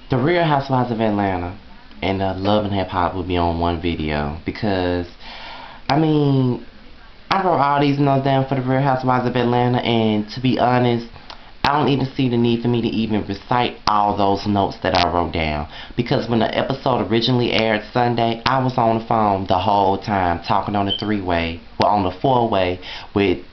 The Real Housewives of Atlanta and Love and Hip Hop would be on one video because, I mean, I wrote all these notes down for the Real Housewives of Atlanta, and to be honest, I don't even see the need for me to even recite all those notes that I wrote down. Because when the episode originally aired Sunday, I was on the phone the whole time talking on the three-way, well, on the four-way with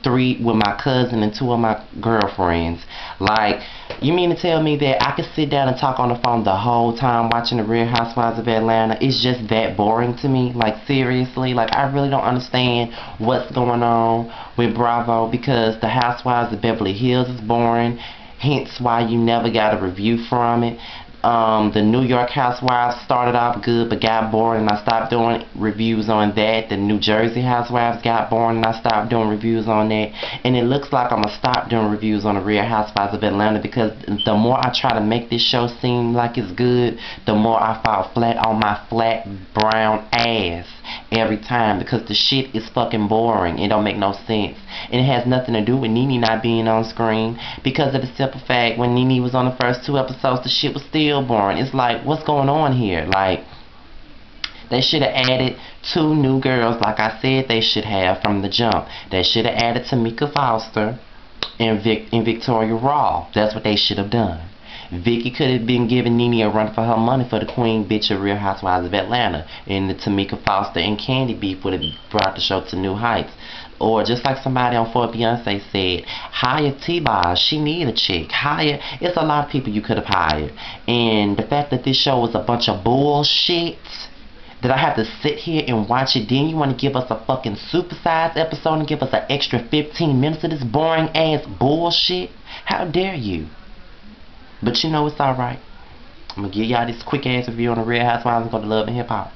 my cousin and two of my girlfriends. Like, you mean to tell me that I could sit down and talk on the phone the whole time watching the Real Housewives of Atlanta? It's just that boring to me. Like, seriously, like, I really don't understand what's going on with Bravo, because the Housewives of Beverly Hills is boring, hence why you never got a review from it. The New York Housewives started off good but got bored, and I stopped doing reviews on that. The New Jersey Housewives got bored, and I stopped doing reviews on that. And it looks like I'm going to stop doing reviews on the Real Housewives of Atlanta, because the more I try to make this show seem like it's good, the more I fall flat on my flat brown ass every time, because the shit is fucking boring. It don't make no sense. And it has nothing to do with Nene not being on screen, because of the simple fact when Nene was on the first two episodes, the shit was still boring. It's like, what's going on here? Like, they should have added two new girls like I said they should have from the jump. They should have added Tamika Foster and Victoria Raw. That's what they should have done. Vicky could have been giving Nene a run for her money for the queen bitch of Real Housewives of Atlanta. And the Tamika Foster and Candy beef would have brought the show to new heights. Or just like somebody on For Beyonce said, hire T-Boz. She need a chick. Hire. It's a lot of people you could have hired. And the fact that this show was a bunch of bullshit, that I have to sit here and watch it, then you want to give us a fucking supersized episode and give us an extra 15 minutes of this boring ass bullshit? How dare you? But you know, it's alright. I'm going to give y'all this quick ass review on the Real Housewives and go to Love and Hip Hop.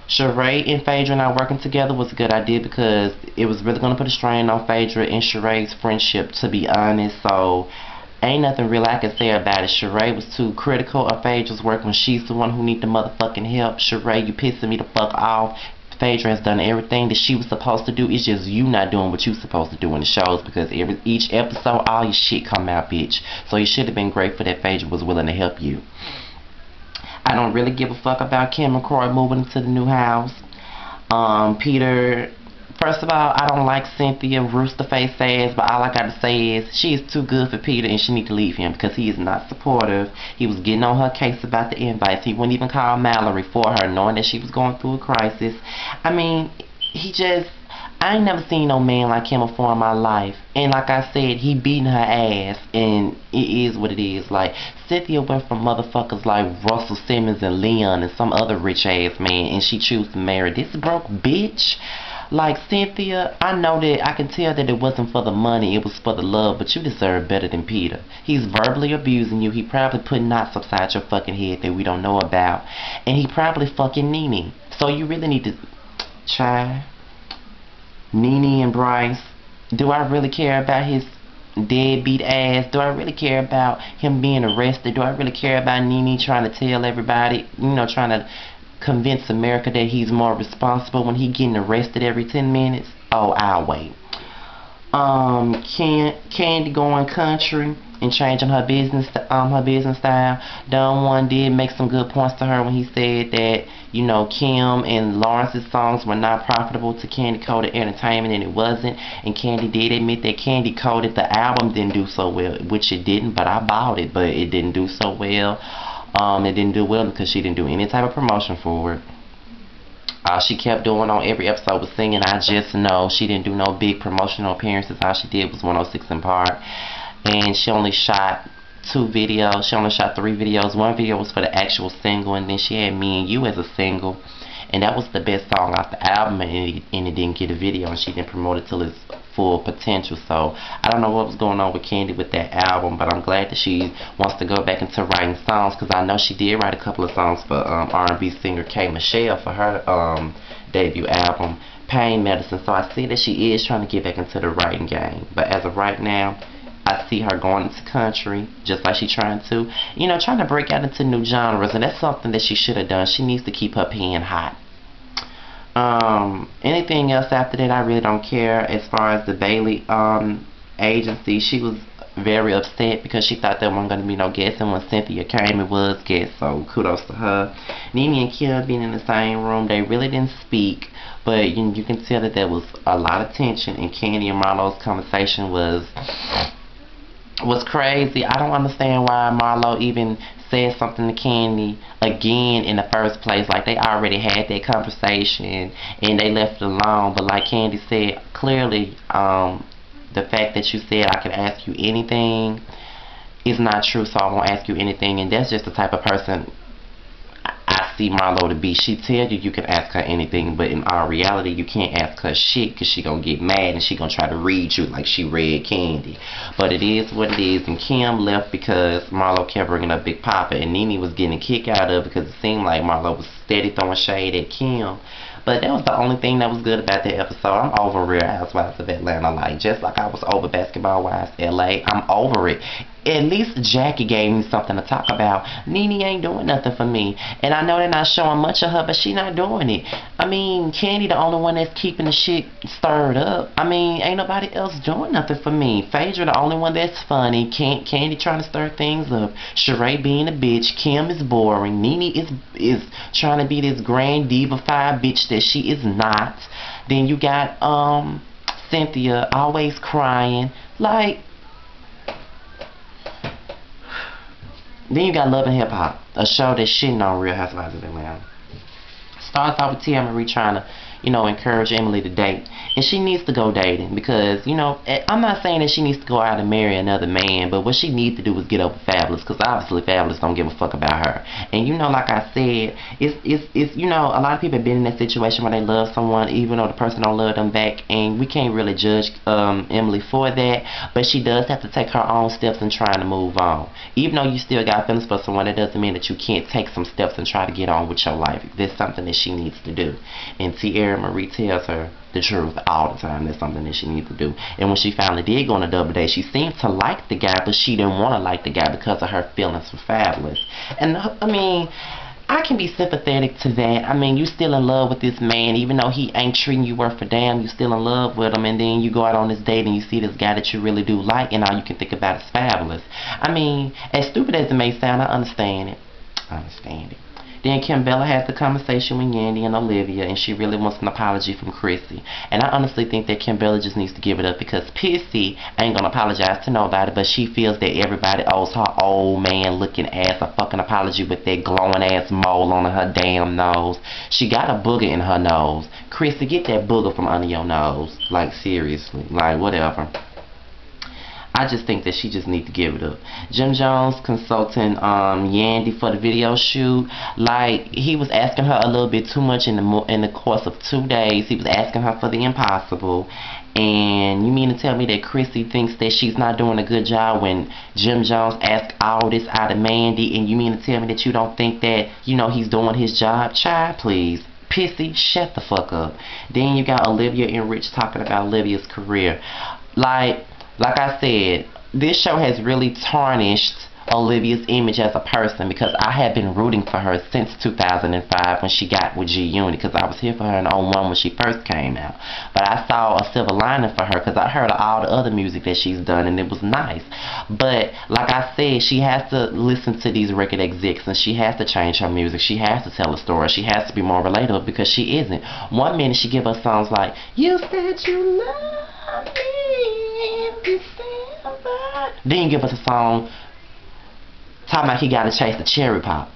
Sheree and Phaedra and I working together was a good idea, because it was really going to put a strain on Phaedra and Sheree's friendship, to be honest. So, ain't nothing really I can say about it. Sheree was too critical of Phaedra's work when she's the one who need the motherfucking help. Sheree, you pissing me the fuck off. Phaedra has done everything that she was supposed to do. It's just you not doing what you supposed to do in the shows, because each episode, all your shit come out, bitch. So you should have been grateful that Phaedra was willing to help you. I don't really give a fuck about Kim McCrory moving to the new house. Peter, first of all, I don't like Cynthia Rooster Face ass, but all I gotta say is she is too good for Peter, and she need to leave him, because he is not supportive. He was getting on her case about the invites. He wouldn't even call Mallory for her, knowing that she was going through a crisis. I mean, I ain't never seen no man like him before in my life. And like I said, he beating her ass, and it is what it is. Like, Cynthia went from motherfuckers like Russell Simmons and Leon and some other rich ass man, and she chose to marry this broke bitch. Like, Cynthia, I know that I can tell that it wasn't for the money, it was for the love, but you deserve better than Peter. He's verbally abusing you. He probably put knots upside your fucking head that we don't know about. And he probably fucking Nene. So you really need to try. Nene and Bryce, do I really care about his deadbeat ass? Do I really care about him being arrested? Do I really care about Nene trying to tell everybody, trying to convince America that he's more responsible when he getting arrested every 10 minutes? Oh, I'll wait. Candy going country and changing her business style. Don Juan did make some good points to her when he said that, Kim and Lawrence's songs were not profitable to Candy Coated Entertainment, and it wasn't. And Candy did admit that Candy Coated, the album, didn't do so well, which it didn't, but I bought it, but it didn't do so well. It didn't do well because she didn't do any type of promotion for it. All she kept doing on every episode was singing I Just Know. She didn't do no big promotional appearances. All she did was 106 in Park. And she only shot 2 videos. She only shot 3 videos. One video was for the actual single, and then she had Me and You as a single. And that was the best song off the album, and it didn't get a video, and she didn't promote it till its full potential. So I don't know what was going on with Candy with that album, but I'm glad that she wants to go back into writing songs, because I know she did write a couple of songs for R&B singer K. Michelle for her debut album, Pain Medicine. So I see that she is trying to get back into the writing game. But as of right now, I see her going into country, just like she's trying to, trying to break out into new genres, and that's something that she should have done. She needs to keep her pen hot. Anything else after that, I really don't care. As far as the Bailey agency, she was very upset because she thought there wasn't going to be no guests, and when Cynthia came, it was guests, so kudos to her. Nene and Kim being in the same room, they really didn't speak, but you can tell that there was a lot of tension, and Candy and Marlo's conversation was crazy. I don't understand why Marlo even said something to Candy again in the first place. Like, they already had that conversation and they left it alone. But like Candy said, clearly the fact that you said I can ask you anything is not true, so I won't ask you anything. And that's just the type of person I see Marlo to be. She tell you can ask her anything, but in all reality, you can't ask her shit because she gonna get mad and she gonna try to read you like she read Candy. But it is what it is, and Kim left because Marlo kept bringing up Big Papa, and Nene was getting a kick out of it because it seemed like Marlo was steady throwing shade at Kim. But that was the only thing that was good about that episode. I'm over Real Housewives of Atlanta. Like, just like I was over Basketball Wives LA, I'm over it. At least Jackie gave me something to talk about. Nene ain't doing nothing for me. And I know they're not showing much of her, but she not doing it. I mean, Candy the only one that's keeping the shit stirred up. I mean, ain't nobody else doing nothing for me. Phaedra the only one that's funny. Candy trying to stir things up. Sheree being a bitch. Kim is boring. Nene is trying to be this grand diva-fied bitch that she is not. Then you got Cynthia always crying. Like, then you got Love and Hip Hop, a show that's shitting on Real Housewives of Atlanta. Starts off with Tia Marie trying to, encourage Emily to date. And she needs to go dating because, I'm not saying that she needs to go out and marry another man, but what she needs to do is get over Fabulous, because obviously Fabulous don't give a fuck about her. And like I said, it's a lot of people have been in that situation where they love someone even though the person don't love them back, and we can't really judge Emily for that, but she does have to take her own steps in trying to move on. Even though you still got feelings for someone, that doesn't mean that you can't take some steps and try to get on with your life. There's something that she needs to do. And Tia Marie tells her the truth all the time. That's something that she needs to do. And when she finally did go on a double date, she seemed to like the guy, but she didn't want to like the guy because of her feelings for Fabulous. And I mean, I can be sympathetic to that. I mean, you still in love with this man, even though he ain't treating you worth a damn, you still in love with him, and then you go out on this date and you see this guy that you really do like, and all you can think about is Fabulous. I mean, as stupid as it may sound, I understand it. Then Kim Bella has the conversation with Yandy and Olivia, and she really wants an apology from Chrissy. And I honestly think that Kim Bella just needs to give it up because Pissy ain't gonna apologize to nobody, but she feels that everybody owes her old man looking ass a fucking apology with that glowing ass mole on her damn nose. She got a booger in her nose. Chrissy, get that booger from under your nose. Like, seriously. Like, whatever. I just think that she just needs to give it up. Jim Jones consulting Yandy for the video shoot. Like, he was asking her a little bit too much in the course of 2 days. He was asking her for the impossible. And you mean to tell me that Chrissy thinks that she's not doing a good job when Jim Jones asked all this out of Mandy? And you mean to tell me that you don't think that, he's doing his job? Child, please. Pissy, shut the fuck up. Then you got Olivia and Rich talking about Olivia's career. Like I said, this show has really tarnished Olivia's image as a person because I have been rooting for her since 2005 when she got with G-Unit, because I was here for her in 01 when she first came out. But I saw a silver lining for her because I heard all the other music that she's done and it was nice. But like I said, she has to listen to these record execs and she has to change her music. She has to tell a story. She has to be more relatable because she isn't. One minute she give us songs like, "You said you love me in December." Then you give us a song talking about he gotta chase the cherry pop.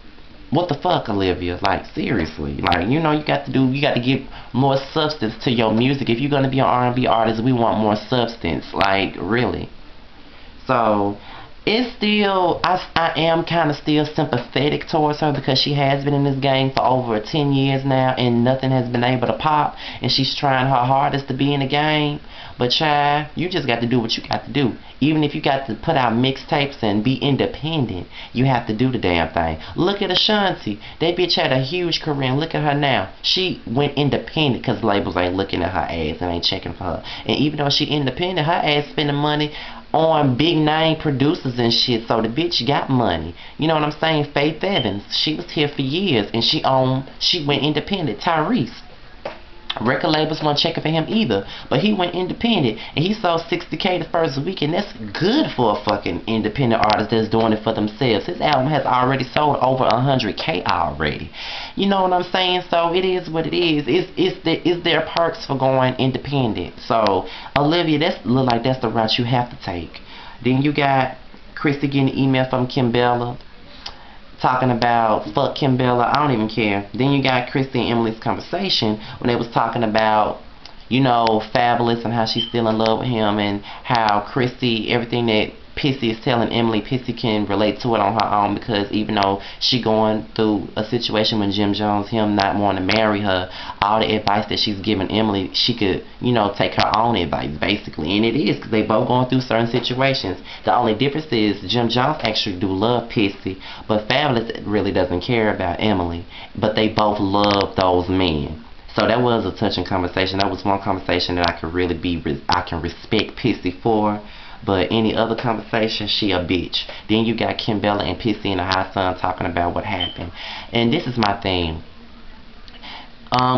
What the fuck, Olivia? Like, seriously. Like, you got to give more substance to your music. If you're gonna be an R&B artist, we want more substance. Like, really. So, it's still, I am kind of still sympathetic towards her because she has been in this game for over 10 years now and nothing has been able to pop, and she's trying her hardest to be in the game. But child, you just got to do what you got to do. Even if you got to put out mixtapes and be independent, you have to do the damn thing. Look at Ashanti. That bitch had a huge career, and look at her now. She went independent because labels ain't looking at her ass and ain't checking for her. And even though she independent, her ass spending money on big name producers and shit, so the bitch got money. You know what I'm saying? Faith Evans, she was here for years and she went independent. Tyrese, Record labels weren't checking for him either. But he went independent and he sold 60K the first week, and that's good for a fucking independent artist that's doing it for themselves. His album has already sold over 100K already. You know what I'm saying? So it is what it is. It's there perks for going independent. So Olivia, that look like that's the route you have to take. Then you got Chrissy getting an email from Kimbella talking about fuck Kimbella, I don't even care. Then you got Chrissy and Emily's conversation when they was talking about, you know, Fabulous and how she's still in love with him, and how Chrissy, everything that Pissy is telling Emily, Pissy can relate to it on her own, because even though she going through a situation with Jim Jones, him not wanting to marry her, all the advice that she's giving Emily, she could, you know, take her own advice basically. And it is, because they both going through certain situations. The only difference is Jim Jones actually do love Pissy, but Fabulous really doesn't care about Emily, but they both love those men. So that was a touching conversation. That was one conversation that I could really I can respect Pissy for. But any other conversation, she a bitch. Then you got Kimbella and Pissy and the Hot Sun talking about what happened. And this is my thing.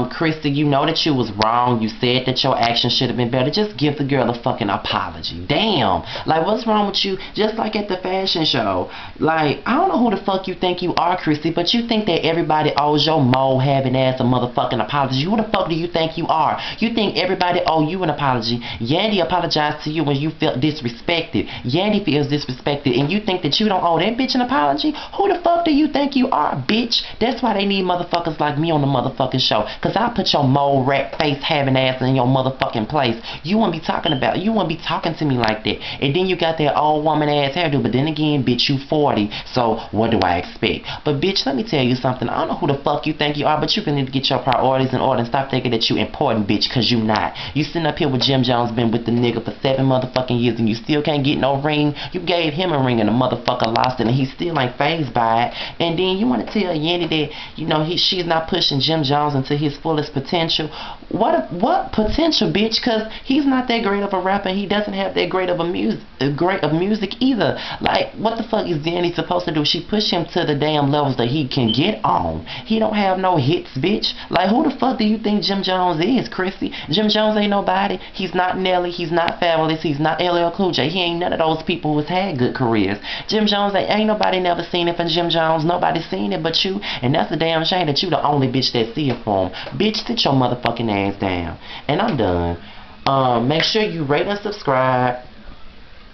Christy, you know that you was wrong. You said that your action should have been better. Just give the girl a fucking apology. Damn. Like, what's wrong with you? Just like at the fashion show. Like, I don't know who the fuck you think you are, Christy, but you think that everybody owes your mole having ass a motherfucking apology. Who the fuck do you think you are? You think everybody owe you an apology. Yandy apologized to you when you felt disrespected. Yandy feels disrespected, and you think that you don't owe that bitch an apology? Who the fuck do you think you are, bitch? That's why they need motherfuckers like me on the motherfucking show. Cause I'll put your mole rat face having ass in your motherfucking place. You won't be talking to me like that. And then you got that old woman ass hairdo. But then again, bitch, you 40. So what do I expect? But bitch, let me tell you something. I don't know who the fuck you think you are, but you need to get your priorities in order and stop thinking that you important, bitch. Cause you not. You sitting up here with Jim Jones, been with the nigga for 7 motherfucking years, and you still can't get no ring. You gave him a ring and the motherfucker lost it, and he still ain't fazed by it. And then you want to tell Yandy that, you know, she's not pushing Jim Jones into his fullest potential. What potential, bitch? Cause he's not that great of a rapper. He doesn't have that great of music either. Like, what the fuck is Danny supposed to do? She push him to the damn levels that he can get on. He don't have no hits, bitch. Like, who the fuck do you think Jim Jones is, Chrissy? Jim Jones ain't nobody. He's not Nelly. He's not Fabulous. He's not LL Cool J. He ain't none of those people who's had good careers. Jim Jones ain't nobody never seen it for Jim Jones. Nobody's seen it but you. And that's a damn shame that you the only bitch that see it for him. Bitch, sit your motherfucking ass down. And I'm done. Make sure you rate and subscribe.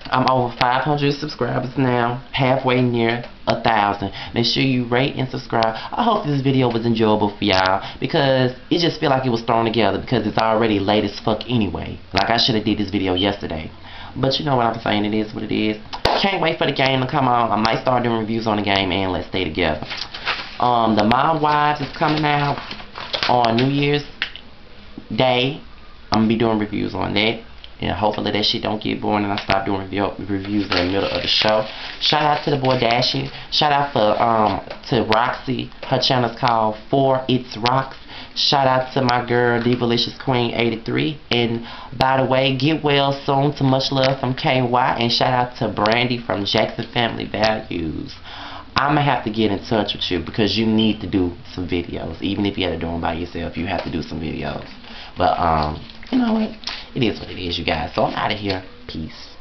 I'm over 500 subscribers now, halfway near 1,000. Make sure you rate and subscribe. I hope this video was enjoyable for y'all, because it just feel like it was thrown together, because it's already late as fuck anyway. Like, I should have did this video yesterday. But you know what I'm saying, it is what it is. Can't wait for the game to come on. I might start doing reviews on the game and Let's Stay Together. The Housewives is coming out on New Year's Day. I'm gonna be doing reviews on that, and hopefully that shit don't get boring and I stop doing reviews in the middle of the show. Shout out to the boy Dashy. Shout out to Roxy. Her channel's called For It's Rocks. Shout out to my girl Divalicious Queen 83. And by the way, get well soon. To much love from KY. And shout out to Brandy from Jackson Family Values. I'm going to have to get in touch with you, because you need to do some videos. Even if you had to do them by yourself, you have to do some videos. But, you know what? It is what it is, you guys. So I'm out of here. Peace.